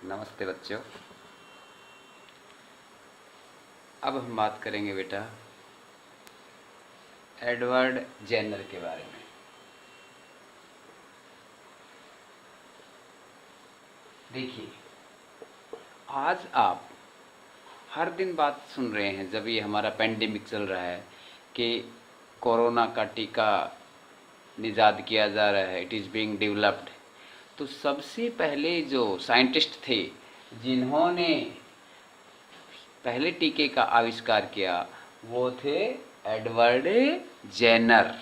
नमस्ते बच्चों। अब हम बात करेंगे बेटा एडवर्ड जेनर के बारे में। देखिए, आज आप हर दिन बात सुन रहे हैं, जब ये हमारा पेंडेमिक चल रहा है कि कोरोना का टीका निजाद किया जा रहा है, इट इज़ बीइंग डेवलप्ड। तो सबसे पहले जो साइंटिस्ट थे जिन्होंने पहले टीके का आविष्कार किया वो थे एडवर्ड जेनर।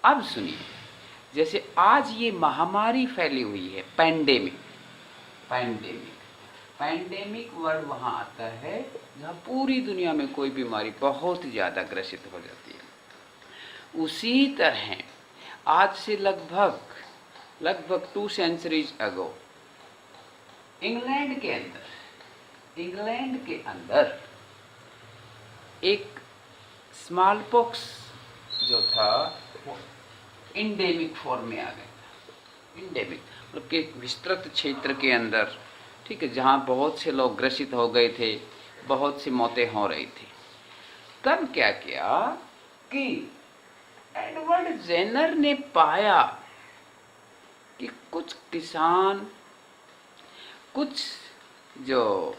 अब सुनिए, जैसे आज ये महामारी फैली हुई है, पैंडेमिक पैंडेमिक पैंडेमिक वर्ड वहाँ आता है जहाँ पूरी दुनिया में कोई बीमारी बहुत ज़्यादा ग्रसित हो जाती है। उसी तरह आज से लगभग 2 सेंचुरीज अगो इंग्लैंड के अंदर एक स्मॉल पॉक्स जो था वो इंडेमिक फॉर्म में आ गया। इंडेमिक मतलब कि विस्तृत क्षेत्र के अंदर, ठीक है, जहाँ बहुत से लोग ग्रसित हो गए थे, बहुत सी मौतें हो रही थी। तब क्या किया कि एडवर्ड जेनर ने पाया कि कुछ किसान, कुछ जो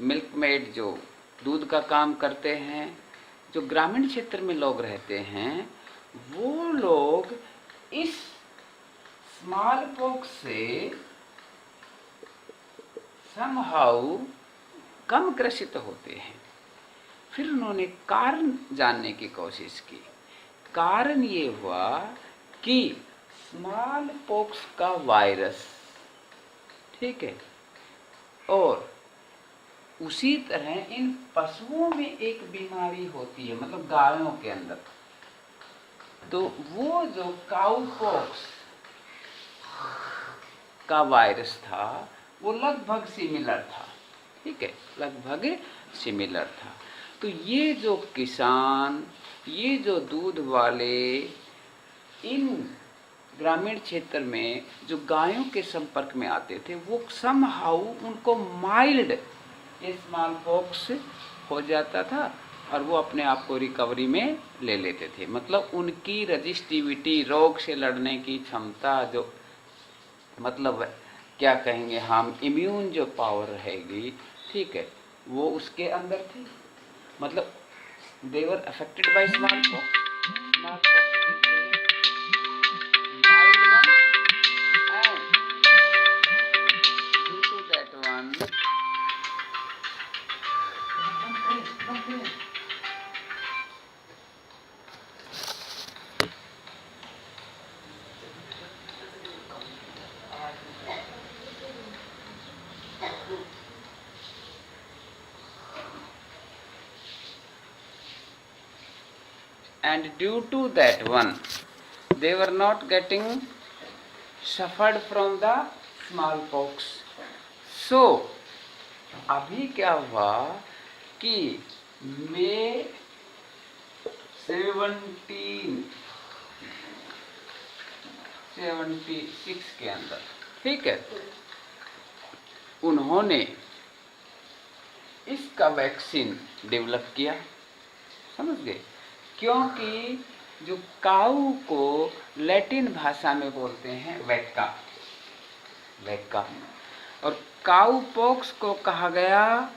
मिल्कमेड जो दूध का काम करते हैं, जो ग्रामीण क्षेत्र में लोग रहते हैं, वो लोग इस स्मॉल पॉक्स से समहाउ कम ग्रसित होते हैं। फिर उन्होंने कारण जानने की कोशिश की। कारण ये हुआ कि स्मॉल पॉक्स का वायरस, ठीक है, और उसी तरह इन पशुओं में एक बीमारी होती है, मतलब गायों के अंदर। तो वो जो काउपॉक्स का वायरस था वो लगभग सिमिलर था, ठीक है, लगभग सिमिलर था। तो ये जो किसान, ये जो दूध वाले इन ग्रामीण क्षेत्र में जो गायों के संपर्क में आते थे, वो समहाउ उनको माइल्ड स्मॉल पॉक्स हो जाता था और वो अपने आप को रिकवरी में ले लेते थे। मतलब उनकी रजिस्टिविटी, रोग से लड़ने की क्षमता, जो मतलब क्या कहेंगे हम, इम्यून जो पावर रहेगी, ठीक है, वो उसके अंदर थी। मतलब they were affected by smallpox and due to that one they were not getting suffered from the smallpox. So अभी क्या हुआ कि मई 1776 के अंदर, ठीक है, उन्होंने इसका वैक्सीन डेवलप किया। समझ गए? क्योंकि जो काऊ को लैटिन भाषा में बोलते हैं वैक्का, और काऊ पॉक्स को कहा गया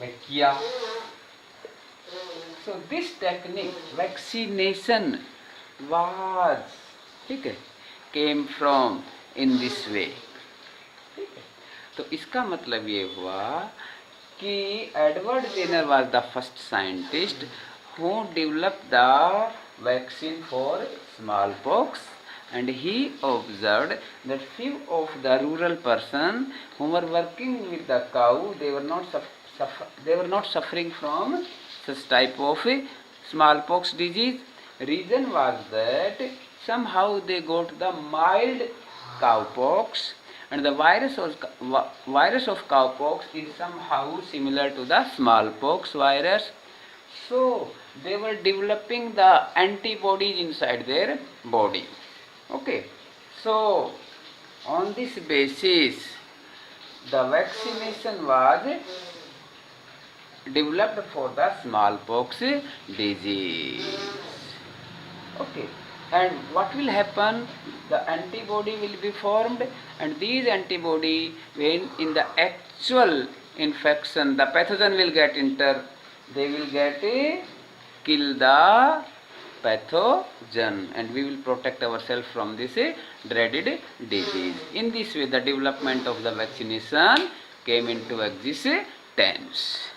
वैकिया। So this technique vaccination was, ठीक है, came from in this way, ठीक है। तो इसका मतलब ये हुआ कि Edward Jenner was the first scientist who developed the vaccine for smallpox, and he observed that few of the rural person who were working with the cow, they were not suffering from such type of smallpox disease. Reason was that somehow they got the mild cowpox, and the virus of cowpox is somehow similar to the smallpox virus. So they were developing the antibodies inside their body. Okay, so On this basis, the vaccination was developed for the smallpox disease. Okay, and what will happen? The antibody will be formed, and these antibody, when in the actual infection, the pathogen will get enter, they will get kill the pathogen, and we will protect ourselves from this dreaded disease. In this way, the development of the vaccination came into existence.